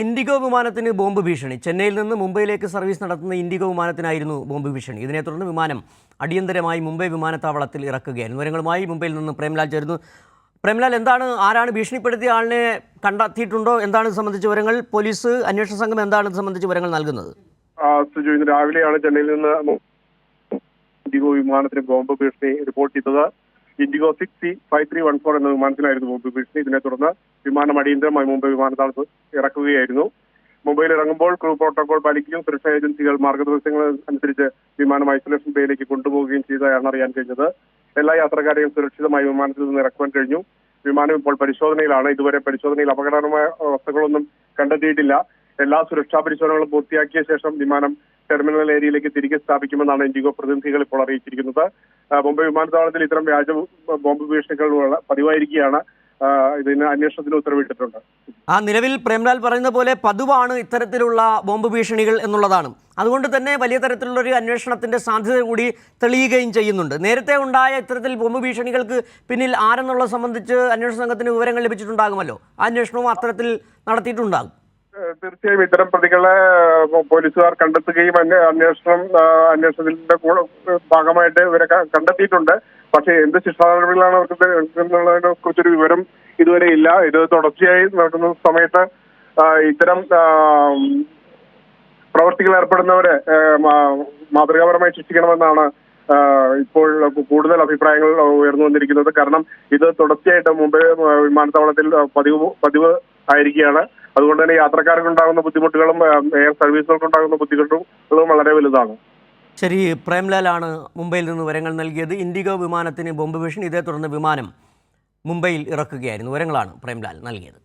IndiGo വിമാനത്തിന് bomb ഭീഷണി. ചെന്നൈയിൽ നിന്ന് മുംബൈയിലേക്ക് സർവീസ് നടത്തുന്ന ഇൻഡിഗോ വിമാനത്തിനായിരുന്നു ബോംബ് ഭീഷണി. ഇതിനെ തുടർന്ന് വിമാനം അടിയന്തരമായി മുംബൈ വിമാനത്താവളത്തിൽ ഇറക്കുകയായിരുന്നു. വിവരങ്ങളുമായി മുംബൈയിൽ നിന്ന് പ്രേംലാൽ ചേരുന്നു. പ്രേംലാൽ, ആരാണ് ഭീഷണിപ്പെടുത്തിയ ആളിനെ കണ്ടെത്തിയിട്ടുണ്ടോ? എന്താണ് ഇത് സംബന്ധിച്ച വിവരങ്ങൾ? പോലീസ് അന്വേഷണ സംഘം എന്താണ് ഇത് സംബന്ധിച്ച വിവരങ്ങൾ നൽകുന്നത്? സുജു, ഇന്ന് രാവിലെയാണ് ചെന്നൈയിൽ നിന്ന് ഇൻഡിഗോ വിമാനത്തിന് ബോംബ് ഭീഷണി റിപ്പോർട്ട് ചെയ്തത്. ഇൻഡിഗോ 6C5314 എന്ന വിമാനത്തിലായിരുന്നു ബോംബ് ഭീഷണി. ഇതിനെ തുടർന്ന് വിമാനം അടിയന്തരമായി മുംബൈ വിമാനത്താവളത്തിൽ ഇറക്കുകയായിരുന്നു. മുംബൈയിൽ ഇറങ്ങുമ്പോൾ ക്രൂ പ്രോട്ടോകോൾ പാലിക്കുകയും സുരക്ഷാ ഏജൻസികൾ മാർഗനിർദ്ദേശങ്ങൾ അനുസരിച്ച് വിമാനം ഐസൊലേഷൻ ബേയിലേക്ക് കൊണ്ടുപോവുകയും ചെയ്തതാണ് അറിയാൻ കഴിഞ്ഞത്. എല്ലാ യാത്രക്കാരെയും സുരക്ഷിതമായി വിമാനത്തിൽ നിന്ന് ഇറക്കുവാൻ കഴിഞ്ഞു. വിമാനം ഇപ്പോൾ പരിശോധനയിലാണ്. ഇതുവരെ പരിശോധനയിൽ അപകടകരമായ വസ്തുക്കളൊന്നും കണ്ടെത്തിയിട്ടില്ല. എല്ലാ സുരക്ഷാ പരിശോധനകളും പൂർത്തിയാക്കിയ ശേഷം വിമാനം ടെർമിനൽ ഏരിയയിലേക്ക് തിരികെ സ്ഥാപിക്കുമെന്നാണ് ഇൻഡിഗോ പ്രതിനിധികൾ ഇപ്പോൾ അറിയിച്ചിരിക്കുന്നത്. മുംബൈ വിമാനത്താവളത്തിൽ ഇത്തരം വ്യാജ ബോംബ് ഭീഷണികൾ പതിവായിരിക്കുകയാണ്. ഇതിന് അന്വേഷണത്തിന് ഉത്തരവിട്ടിട്ടുണ്ട്. നിലവിൽ പ്രേംലാൽ പറയുന്ന പോലെ പതിവാണ് ഇത്തരത്തിലുള്ള ബോംബ് ഭീഷണികൾ എന്നുള്ളതാണ്. അതുകൊണ്ട് തന്നെ വലിയ തരത്തിലുള്ള ഒരു അന്വേഷണത്തിന്റെ സാധ്യത കൂടി തെളിയുകയും ചെയ്യുന്നുണ്ട്. നേരത്തെ ഉണ്ടായ ഇത്തരത്തിൽ ബോംബ് ഭീഷണികൾക്ക് പിന്നിൽ ആരെന്നുള്ളത് സംബന്ധിച്ച് അന്വേഷണ സംഘത്തിന് വിവരങ്ങൾ ലഭിച്ചിട്ടുണ്ടാകുമല്ലോ. അന്വേഷണവും അത്തരത്തിൽ നടത്തിയിട്ടുണ്ടാകും. തീർച്ചയായും ഇത്തരം പ്രതികളെ പോലീസുകാർ കണ്ടെത്തുകയും അന്വേഷണത്തിന്റെ ഭാഗമായിട്ട് ഇവരെ കണ്ടെത്തിയിട്ടുണ്ട്. പക്ഷേ എന്ത് ശിക്ഷാ നടപടികളാണ് അവർക്ക് എന്നുള്ളതിനെ കുറിച്ചൊരു വിവരം ഇതുവരെ ഇല്ല. ഇത് തുടർച്ചയായി നടക്കുന്ന സമയത്ത് ഇത്തരം പ്രവർത്തികൾ ഏർപ്പെടുന്നവരെ മാതൃകാപരമായി ശിക്ഷിക്കണമെന്നാണ് ഇപ്പോൾ കൂടുതൽ അഭിപ്രായങ്ങൾ ഉയർന്നു വന്നിരിക്കുന്നത്. കാരണം ഇത് തുടർച്ചയായിട്ട് മുംബൈ വിമാനത്താവളത്തിൽ പതിവ് ആയിരിക്കുകയാണ്. അതുകൊണ്ട് തന്നെ യാത്രക്കാർക്കുണ്ടാകുന്ന ബുദ്ധിമുട്ടുകളും എയർ സർവീസുകൾക്കുണ്ടാകുന്ന ബുദ്ധിമുട്ടുകളും വളരെ വലുതാണ്. ശരി, പ്രേംലാലാണ് മുംബൈയിൽ നിന്ന് വിവരങ്ങൾ നൽകിയത്. ഇൻഡിഗോ വിമാനത്തിന് ബോംബ് ഭീഷണി, ഇതേ തുടർന്ന് വിമാനം മുംബൈയിൽ ഇറക്കുകയായിരുന്നു. വിവരങ്ങളാണ് പ്രേംലാൽ നൽകിയത്.